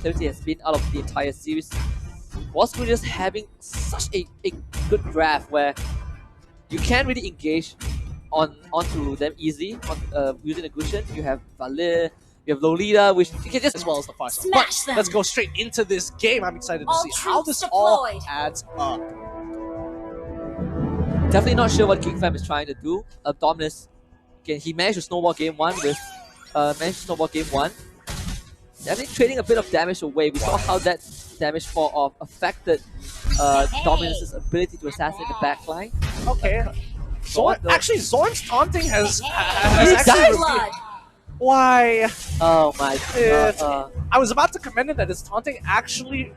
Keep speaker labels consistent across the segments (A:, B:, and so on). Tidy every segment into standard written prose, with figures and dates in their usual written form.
A: 70 has been out of the entire series. Bosskur just having such a good draft where you can't really engage onto them easy using the cushion. You have Valir, you have Lolita, which you can just
B: as well as the Firestorm. But let's go straight into this game. I'm excited to see how this all adds up.
A: Definitely not sure what Geekfam is trying to do. Dominus, again, he managed to snowball game one with Definitely trading a bit of damage away. We saw how that damage fall off affected Dominus's ability to assassinate the backline.
B: Okay. Actually, Zorn's taunting has
A: actually
B: why?
A: Oh my god.
B: I was about to commend it that his taunting actually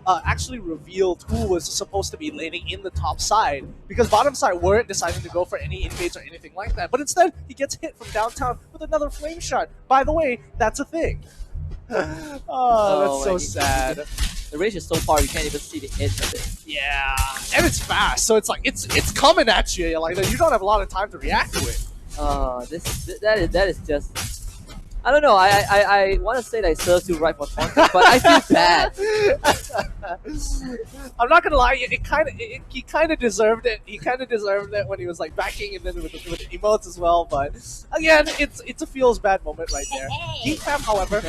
B: revealed who was supposed to be laning in the top side, because bottom side weren't deciding to go for any invades or anything like that. But instead, he gets hit from downtown with another flame shot. By the way, that's a thing. That's so sad.
A: The range is so far you can't even see the edge of it.
B: Yeah, and it's fast, so it's like it's coming at you. Like you don't have a lot of time to react to it.
A: That is just. I don't know. I want to say that it serves you right for taunting, but I feel bad.
B: I'm not gonna lie, he kind of deserved it. He kind of deserved it when he was like backing and then with the emotes as well. But again, it's a feels bad moment right there. Geekfam, however,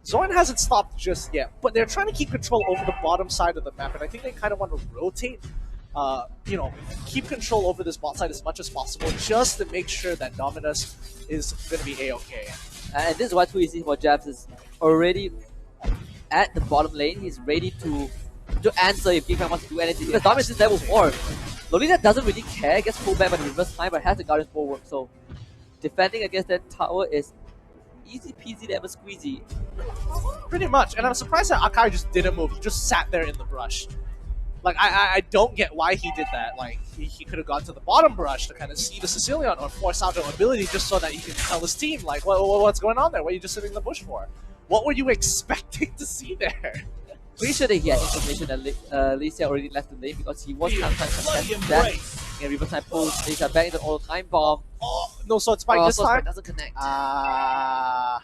B: Zorn hasn't stopped just yet, but they're trying to keep control over the bottom side of the map, and I think they kind of want to rotate. Keep control over this bot side as much as possible, just to make sure that Dominus is going to be A-okay.
A: And this is why Too Easy for Jabs is already at the bottom lane. He's ready to answer if Geekfam wants to do anything. Because Dominus is level 4. Lolita doesn't really care, gets pulled back by the reverse time, but has the Guardian's Bulwark. So defending against that tower is easy peasy lemon squeezy.
B: Pretty much, and I'm surprised that Akai just didn't move. He just sat there in the brush. Like, I don't get why he did that. Like, he could have gone to the bottom brush to kind of see the Sicilian or force out an ability just so that he can tell his team, like, what's going on there? What are you just sitting in the bush for? What were you expecting to see there?
A: Pretty sure that he had information that Lisa already left the lane because he was kind of trying to contest that. And reverse time pulls Lisa back into all time bomb.
B: Oh, no sword spike this time?
A: Doesn't connect.
B: Well,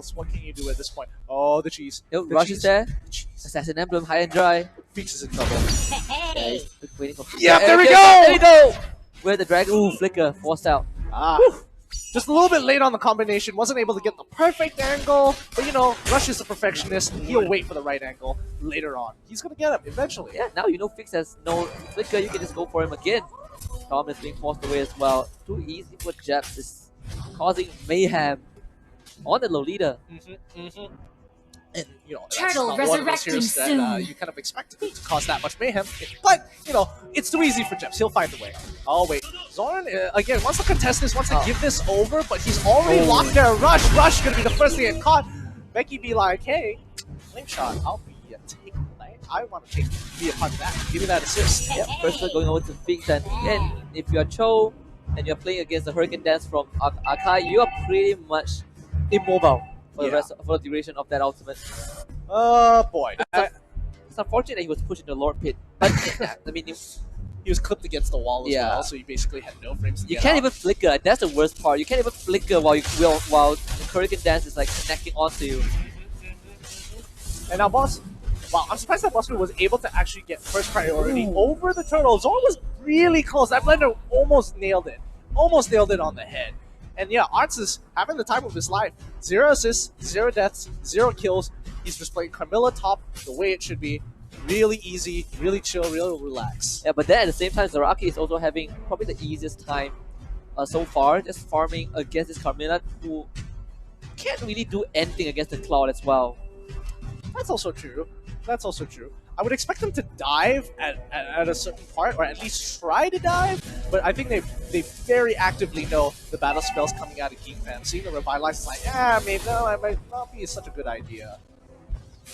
B: so what can you do at this point? Oh, the cheese.
A: Rush is there. Assassin Emblem, high and dry.
B: Feeks is in trouble.
A: Yeah, he's waiting for
B: Yeah, there we go!
A: There we go! Where the dragon, flicker, forced out.
B: Just a little bit late on the combination, wasn't able to get the perfect angle, but Rush is a perfectionist, he'll wait for the right angle later on. He's gonna get him eventually.
A: Yeah, now Fix has no flicker, you can just go for him again. Tom is being forced away as well. Too easy for Jabs is causing mayhem on the Lolita.
B: And
C: Turtle resurrecting soon.
B: That, you kind of expected it to cause that much mayhem, but it's too easy for Jeps. He'll find a way. Oh wait, Zorn again wants to contest this, wants to give this over, but he's already locked there. Rush gonna be the first to get caught. Becky be like, hey, flame shot. I'll be taking that. I want to be a part of that. Give me that assist.
A: Yep, first going over to Fix, and again, if you're Cho and you're playing against the Hurricane Dance from Akai, you are pretty much immobile for the duration of that ultimate.
B: Boy.
A: It's unfortunate that he was pushed into the Lord Pit. But, I mean,
B: he was clipped against the wall as well, so he basically had no frames to
A: You can't even flicker. That's the worst part. You can't even flicker while the Hurricane Dance is like connecting onto you.
B: And now Wow, I'm surprised that Bosskur was able to actually get first priority over the turtle. Zorn was really close. That blender almost nailed it. Almost nailed it on the head. And yeah, Arts is having the time of his life. 0 assists, 0 deaths, 0 kills. He's just playing Carmilla top the way it should be. Really easy, really chill, really relaxed.
A: Yeah, but then at the same time, Zaraki is also having probably the easiest time so far, just farming against this Carmilla, who can't really do anything against the Cloud as well.
B: That's also true. That's also true. I would expect them to dive at a certain part, or at least try to dive, but I think they very actively know the battle spells coming out of Geekfam. Seeing the Revitalize is like, maybe no, it might not be such a good idea.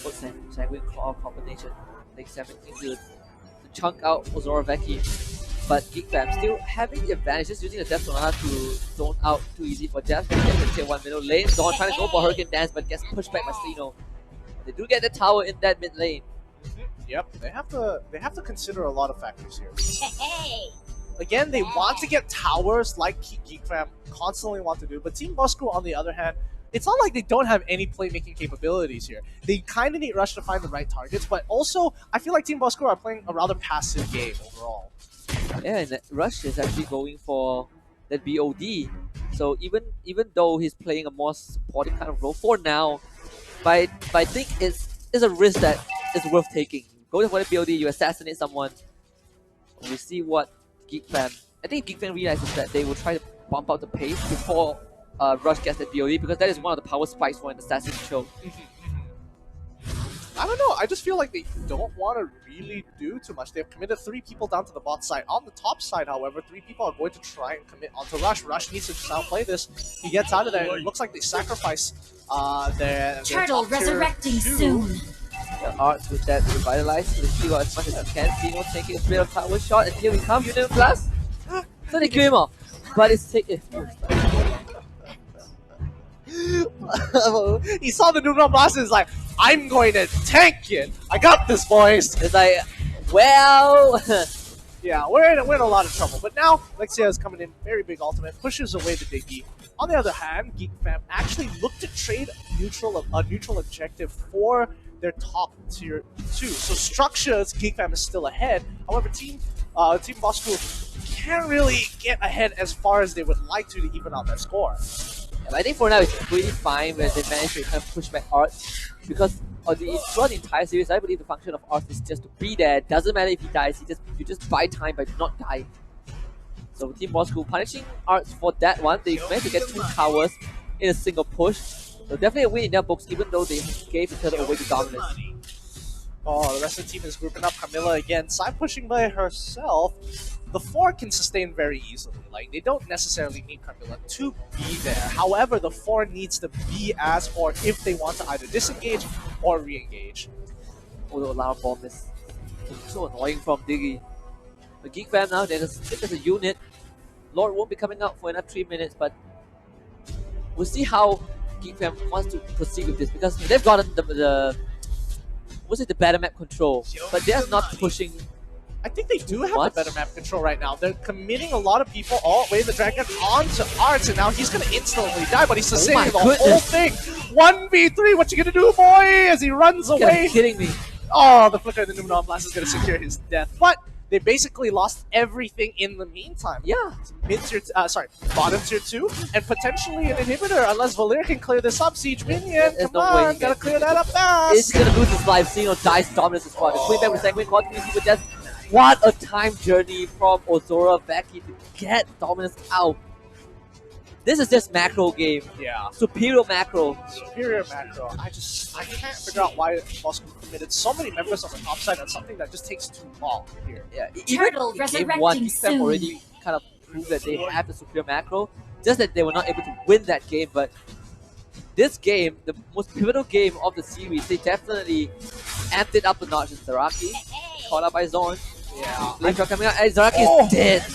A: What's that? Sanguine Claw combination. Takes 17 to chunk out Ozoroveki. But Geekfam still having the advantage, just using the Death Sonata to zone out Too Easy for Jeff. They get the tier 1 middle lane. Zorn trying to go for Hurricane Dance, but gets pushed back by Sino. They do get the tower in that mid lane.
B: Yep, they have to consider a lot of factors here. Again, they want to get towers like Geekfam constantly want to do, but Team Bosskur, on the other hand, it's not like they don't have any playmaking capabilities here. They kind of need Rush to find the right targets, but also I feel like Team Bosskur are playing a rather passive game overall.
A: Yeah, and Rush is actually going for that BOD. So even though he's playing a more supporting kind of role for now, but I think it's a risk that is worth taking. Go for the BOD, you assassinate someone. We see what Geekfam. I think Geekfam realizes that they will try to bump up the pace before Rush gets the BOD, because that is one of the power spikes for an assassin choke.
B: I don't know. I just feel like they don't want to really do too much. They've committed 3 people down to the bot side. On the top side, however, 3 people are going to try and commit onto Rush. Rush needs to now play this. He gets out of there, and it looks like they sacrifice their
C: Turtle resurrecting soon.
A: The Arts with that revitalized, let's see what as much as he can. Sino taking a bit of power shot, and here we come, Union Plus. So they kill him off. But it's taking.
B: He saw the Nuno Blast and is like, I'm going to tank it. I got this, boys.
A: It's like, well.
B: Yeah, we're in a lot of trouble. But now, Lexia is coming in, very big ultimate, pushes away the Diggy. On the other hand, Geekfam actually looked to trade a neutral objective for their top tier 2. So structures, Geekfam is still ahead. However, Team Bosskur can't really get ahead as far as they would like to even out their score.
A: Yeah, I think for now it's pretty fine when they manage to kind of push back Arts, because throughout the entire series, I believe the function of Arts is just to be there. Doesn't matter if he dies, you just buy time by not dying. So Team Bosskur punishing Arts for that one. They managed to get 2 towers in a single push. So definitely a win in their books, even though they gave each other away to dominance.
B: Oh, the rest of the team is grouping up. Camilla again, side pushing by herself. The 4 can sustain very easily. Like, they don't necessarily need Camilla to be there. However, the 4 needs to be as, or if they want to either disengage or re-engage.
A: Oh, the alarm bomb is so annoying from Diggy. The Geekfam now, there's a unit. Lord won't be coming out for another 3 minutes, but we'll see how Geekfam wants to proceed with this, because they've gotten the better map control, but they're not pushing.
B: I think they do have the better map control right now. They're committing a lot of people all the way the dragon onto Arts, and now he's going to instantly die, but he's sustaining the whole thing. 1v3, what you going to do, boy? As he runs away.
A: You're kidding me.
B: Oh, the flicker of the Numenon Blast is going to secure his death, but they basically lost everything in the meantime.
A: Yeah.
B: Bottom tier 2, and potentially an inhibitor, unless Valir can clear this up. Siege Minion, come on, gotta clear that up fast.
A: It's gonna lose his life. Sino dies dominance as well. The Queen back with Sanguine continues with death. What a time journey from Ozora Becky to get dominance out. This is just macro game.
B: Yeah.
A: Superior macro.
B: Superior macro. I can't figure out why Bosskur committed so many members on the top side on something that just takes too long here.
A: Yeah.
C: Turtle
A: Even in game
C: resurrecting
A: 1,
C: soon.
A: Geekfam already kind of proved that they have the superior macro. Just that they were not able to win that game, but this game, the most pivotal game of the series, they definitely amped it up a notch. Zaraki, caught up by Zorn.
B: Yeah.
A: Later coming out, and Zaraki is dead.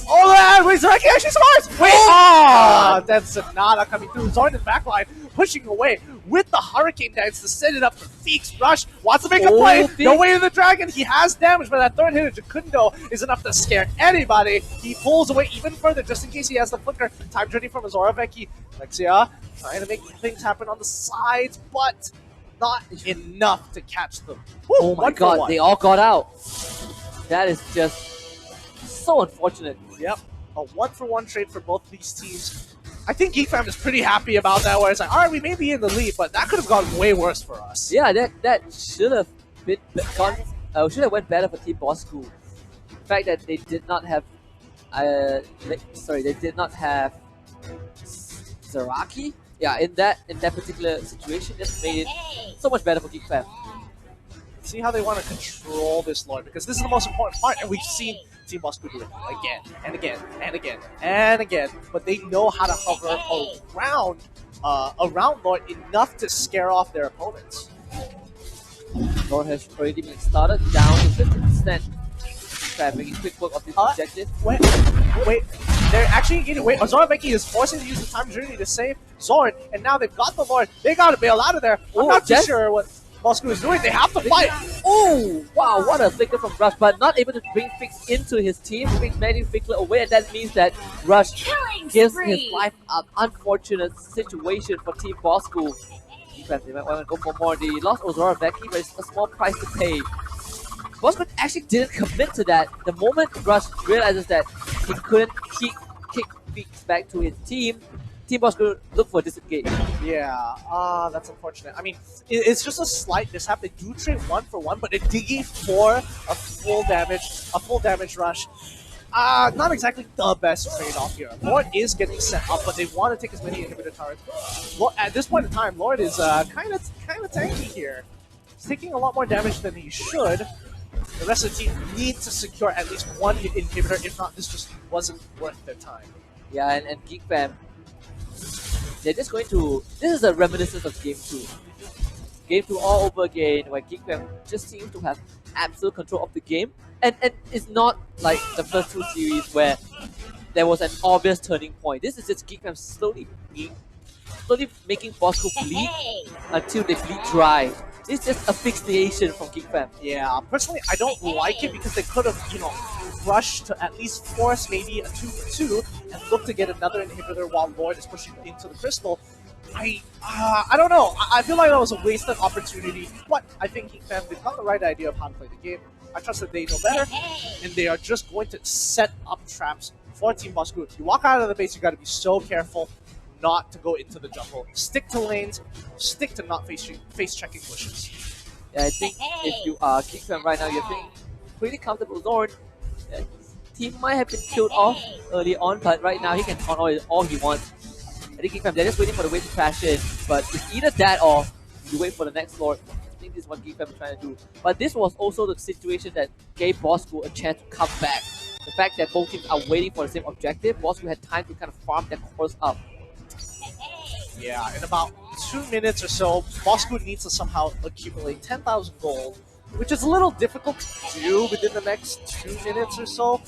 B: Oh man, wait, Zaraki actually survives! Wait! Ah, that's Sonata coming through. Zorn in the backline, pushing away with the Hurricane Dance to set it up for Feeks. Rush wants to make a play. No way to the Dragon. He has damage, but that third hit of Jacundo is enough to scare anybody. He pulls away even further just in case he has the flicker. Time journey from Azora Vecchi. Lexia trying to make things happen on the sides, but not enough to catch them. Woo,
A: Oh my god, they all got out. That is just so unfortunate.
B: Yep, a 1-for-1 trade for both these teams. I think Geekfam is pretty happy about that, where it's like, alright, we may be in the lead, but that could have gone way worse for us.
A: Yeah, that should have been should have went better for Team Bosskur. The fact that they did not have they did not have Zaraki. Yeah, in that particular situation, just made it so much better for Geekfam.
B: See how they want to control this Lord, because this is the most important part, and we've seen Team Bosskur do it again and again and again and again, but they know how to hover around Lord enough to scare off their opponents.
A: Lord has already been started down to 50%. Making quick work of this objective.
B: Wait, they're actually getting away. Azora Becky is forcing to use the time journey to save Zorn, and now they've got the Lord. They gotta bail out of there. I'm not too sure what Bosskur is doing. They have to fight.
A: Oh, wow, what a flicker from Rush, but not able to bring Fix into his team, brings Manny Fickler away, and that means that Rush
C: Killing
A: gives
C: spree.
A: his life an unfortunate situation for Team Bosskur. Defense, they might want to go for more. They lost Ozora Becky, but it's a small price to pay. Bosskur actually didn't commit to that. The moment Rush realizes that he couldn't kick Fix back to his team, Team Bosskur look for disengage.
B: Yeah, that's unfortunate. I mean, it's just a slight mishap. They do trade 1-for-1, but Diggy for a full damage rush. Not exactly the best trade-off here. Lord is getting set up, but they want to take as many inhibitor turrets. At this point in time, Lord is kind of tanky here. He's taking a lot more damage than he should. The rest of the team need to secure at least one inhibitor. If not, this just wasn't worth their time.
A: Yeah, and Geekfam, they're just going to... This is a reminiscence of Game 2. Game 2 all over again, where Geekfam just seems to have absolute control of the game. And it's not like the first two series where there was an obvious turning point. This is just Geekfam slowly making Bosskur bleed until they bleed dry. It's just asphyxiation from Geekfam.
B: Yeah, personally, I don't like it because they could have, rushed to at least force maybe a 2v2 and look to get another inhibitor while Lord is pushing into the crystal. I don't know. I feel like that was a wasted opportunity, but I think Geekfam did got the right idea of how to play the game. I trust that they know better, and they are just going to set up traps for Team Bosskur. If you walk out of the base, you got to be so careful not to go into the jungle. Stick to lanes, stick to not face checking bushes.
A: Yeah, I think if you are Geekfam right now, you're feeling pretty comfortable. Lord, his team might have been killed off early on, but right now he can taunt all he wants. I think Geekfam, they're just waiting for the wave to crash in, but it's either that or you wait for the next Lord. I think this is what Geekfam is trying to do. But this was also the situation that gave Bosskur a chance to come back. The fact that both teams are waiting for the same objective, Bosskur had time to kind of farm their cores up.
B: Yeah, in about 2 minutes or so, Bosskur needs to somehow accumulate 10,000 gold, which is a little difficult to do within the next 2 minutes or so,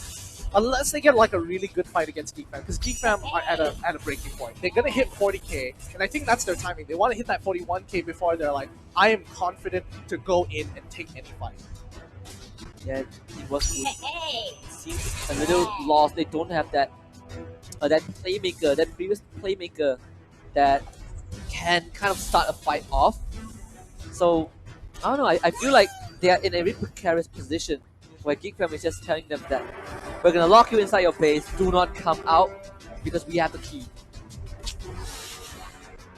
B: unless they get like a really good fight against Geekfam, because Geekfam are at a breaking point. They're gonna hit 40k, and I think that's their timing. They want to hit that 41k before they're like, I am confident to go in and take any fight.
A: Yeah, it was good. Seems a little lost. They don't have that playmaker, that previous playmaker that can kind of start a fight off. So I don't know. I feel like they are in a very precarious position where Geekfam is just telling them that we're gonna lock you inside your base. Do not come out because we have the key.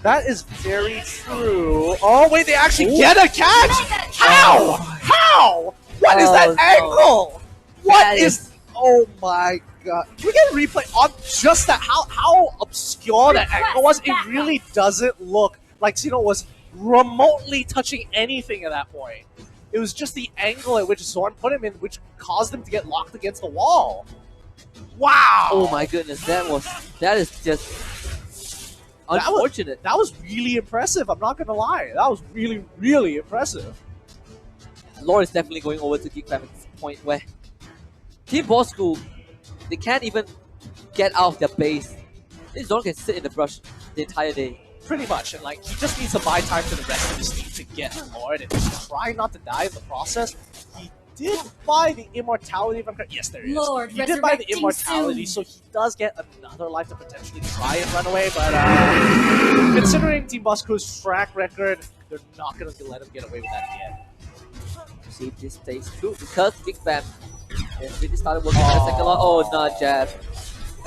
B: That is very true. Oh wait, they actually get a catch! How? How? What is that angle? What is? Oh my god! Can we get a replay on just that? How obscure that angle was? It really doesn't look like Xeno was remotely touching anything at that point. It was just the angle at which Zorn put him in, which caused him to get locked against the wall. Wow!
A: Oh my goodness, that is just unfortunate.
B: That was really impressive. I'm not gonna lie. That was really, really impressive.
A: Lore is definitely going over to Geekfam at this point where Team Bosskur, they can't even get out of their base. This Zorn can sit in the brush the entire day.
B: Pretty much, and like he just needs to buy time to the rest of his team to get Lord and try not to die in the process. He did buy the immortality, if I'm correct. Yes, there he is.
C: Lord,
B: he did buy the immortality,
C: soon.
B: so he does get another life to potentially try and run away. But considering Team Bosskur's track record, they're not going to let him get away with that again.
A: See if this stays true because Geekfam really started working on the second lot. Oh, no, jab.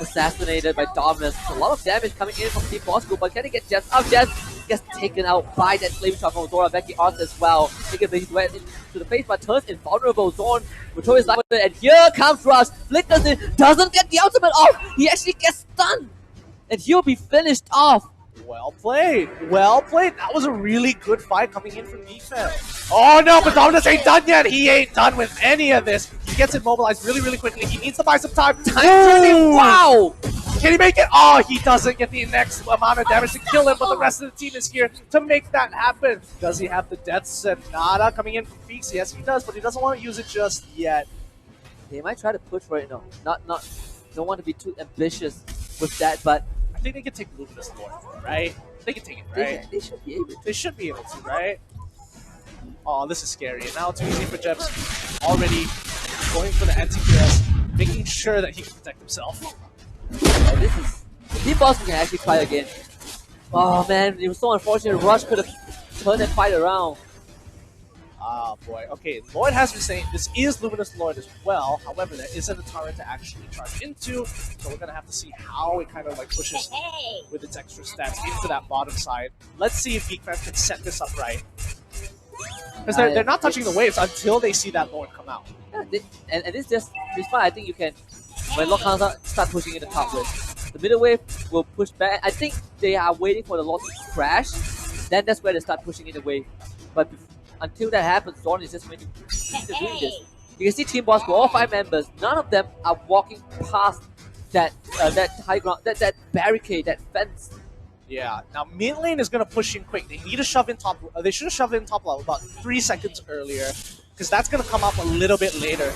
A: Assassinated by Dominus. A lot of damage coming in from Team Bosskur, but can he get Jess out? Jess gets taken out by that flame shot from Zora Becky Arts as well. Taking his way into the face, but turns invulnerable. Zorn will throw his life with it, and here comes Rush. Flickers in, doesn't get the ultimate off. He actually gets stunned, and he'll be finished off.
B: Well played. Well played. That was a really good fight coming in from Geekfam. Oh no, but Dominus ain't done yet. He ain't done with any of this. He gets immobilized really, really quickly. He needs to buy some time. Wow! Can he make it? Oh, he doesn't get the next amount of damage to kill him, but the rest of the team is here to make that happen. Does he have the Death Sonata coming in from Feeks? Yes, he does, but he doesn't want to use it just yet.
A: They might try to push for it, no. Don't want to be too ambitious with that, but
B: I think they can take Luminous Lord, right? They can take it, right?
A: They should be able to.
B: They should be able to, right? Oh, this is scary. And now too easy for Jeps. Already going for the anti-QS, making sure that he can protect himself.
A: Oh, this is... Team Bosskur can actually try again. Oh man, it was so unfortunate. Rush could have turned that fight around.
B: Ah, boy. Okay, Lord has been saying this is Luminous Lord as well. However, there isn't a turret to actually charge into, so we're going to have to see how it kind of like pushes with its extra stats into that bottom side. Let's see if Geekfam can set this up right. Because they're not touching the waves until they see that Lord come out.
A: Yeah, and it's just... It's fine, I think you can... When Lord comes out, start pushing in the top wave. The middle wave will push back. I think they are waiting for the Lord to crash. Then that's where they start pushing in the wave. But until that happens, Zorn is just going to keep doing this. You can see Team Bosskur, all 5 members, none of them are walking past that high ground, that barricade, that fence.
B: Yeah. Now mid lane is going to push in quick. They need to shove in top. They should have shoved in top level about 3 seconds earlier, because that's going to come up a little bit later.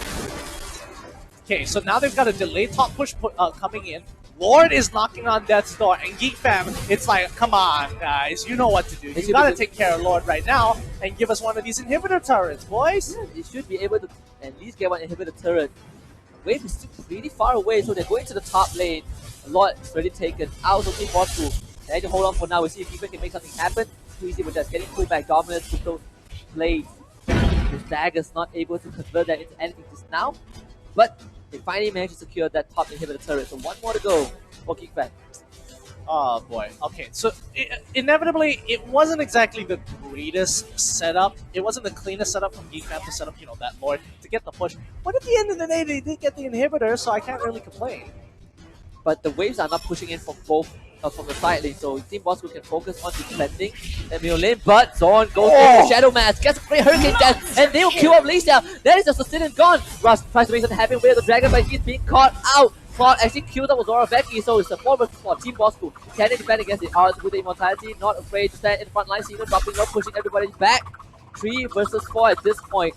B: Okay, so now they've got a delayed top push coming in. Lord is knocking on death's door, and Geekfam, it's like, come on, guys, you know what to do. You gotta take care of Lord right now and give us one of these inhibitor turrets, boys.
A: Yeah, they should be able to at least get one inhibitor turret. The wave is still pretty far away, so they're going to the top lane. Lord is already taken out of Team Bosskur. They need to hold on for now. We'll see if Geekfam can make something happen. Too easy with just getting pulled back dominance with those blades. The dagger's not able to convert that into anything just now, but they finally managed to secure that top inhibitor turret, so one more to go for Geekfam.
B: Oh boy. Okay, so inevitably, it wasn't exactly the greatest setup. It wasn't the cleanest setup from Geekfam to set up, that Lord to get the push. But at the end of the day, they did get the inhibitor, so I can't really complain.
A: But the waves are not pushing in from both from the side lane, so Team Bosskur can focus on defending the middle lane. But Zorn goes in the Shadow Mask, gets a great Hurricane Death, and they will kill off Lisa. That is the Sicilian gone. Rush tries to make something happen with the Dragon, but he's being caught out. Cloud actually killed up Zora Becky, so it's a forward for Team Bosskur. Can they defend against the odds with the immortality? Not afraid to stand in the front line, even dropping low, pushing everybody back. 3 versus 4 at this point.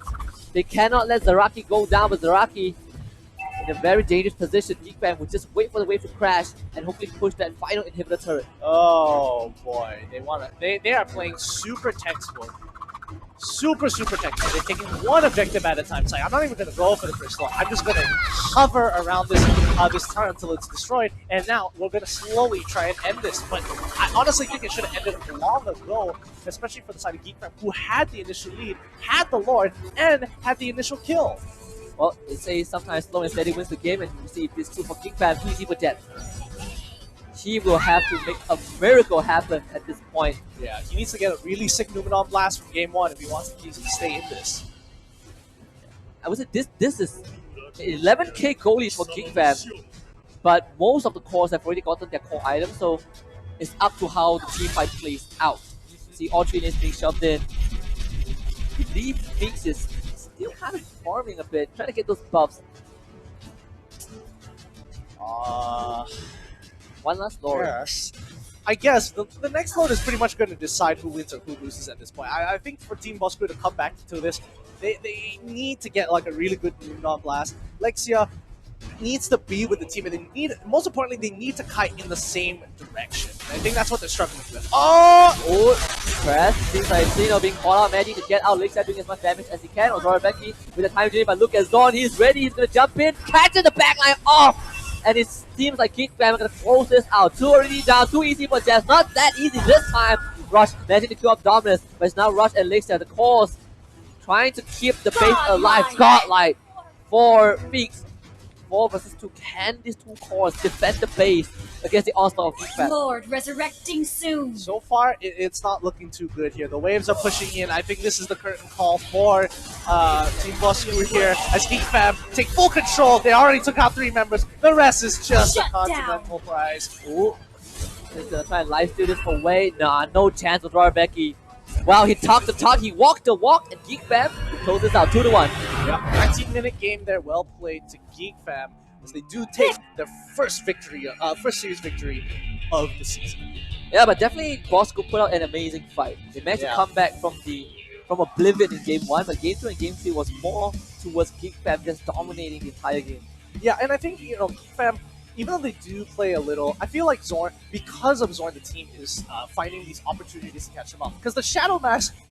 A: They cannot let Zaraki go down, but Zaraki in a very dangerous position. Geekfam will just wait for the wave to crash and hopefully push that final inhibitor turret.
B: Oh boy, they are playing super textbook. Super textbook. They're taking one objective at a time. It's like, I'm not even gonna go for the first slot. I'm just gonna hover around this turret until it's destroyed, and now we're gonna slowly try and end this. But I honestly think it should have ended long ago, especially for the side of Geekfam, who had the initial lead, had the Lord, and had the initial kill.
A: Well, they say sometimes slow and steady wins the game, and you see this too for Geekfam, easy for death. He will have to make a miracle happen at this point.
B: Yeah, he needs to get a really sick Numenon blast from game 1 if he wants to stay in this.
A: I would say this is 11k goalies for Geekfam, but most of the cores have already gotten their core items, so it's up to how the team fight plays out. See all 3 lanes being shoved in. I believe Phoenix is still kind of farming a bit, trying to get those buffs. One last Lord.
B: Yes. I guess the next Lord is pretty much going to decide who wins or who loses at this point. I think for Team Bosskur to come back to this, they need to get like a really good Numenon blast. Lexia needs to be with the team, and most importantly, they need to kite in the same direction. And I think that's what they're struggling with.
A: Oh, press. Seems like Zeno being called out, managing to get out. Lexia doing as much damage as he can. Ozora Becky with the time delay, but look at Zorn. He's ready. He's going to jump in, catches the backline off. And it seems like Geekfam are going to close this out. 2 already down, too easy for Jazz. Not that easy this time. Rush managing to kill off Dominus, but it's now Rush and Lexia, the cause, trying to keep the base alive. Godlike for Feeks. 4 versus 2. Can these 2 cores defend the base against the onslaught of Geekfam?
C: Lord resurrecting soon.
B: So far, it's not looking too good here. The waves are pushing in. I think this is the curtain call for Team Bosskur here as Geekfam take full control. They already took out 3 members. The rest is just a continental prize.
A: Ooh. He's going to try and life steal this away. Nah, no chance with Robert Becky. Wow, he talked the talk, he walked the walk, and Geekfam closes this out 2-1.
B: Yep, 19-minute game there, well played to Geekfam as they do take their first victory, first series victory of the season.
A: Yeah, but definitely Bosskur put out an amazing fight. They managed to come back from oblivion in game 1, but game 2 and game 3 was more towards Geekfam just dominating the entire game.
B: Yeah, and I think Geekfam, even though they do play a little, I feel like Zorn, because of Zorn, the team is finding these opportunities to catch them up. Because the Shadow Mask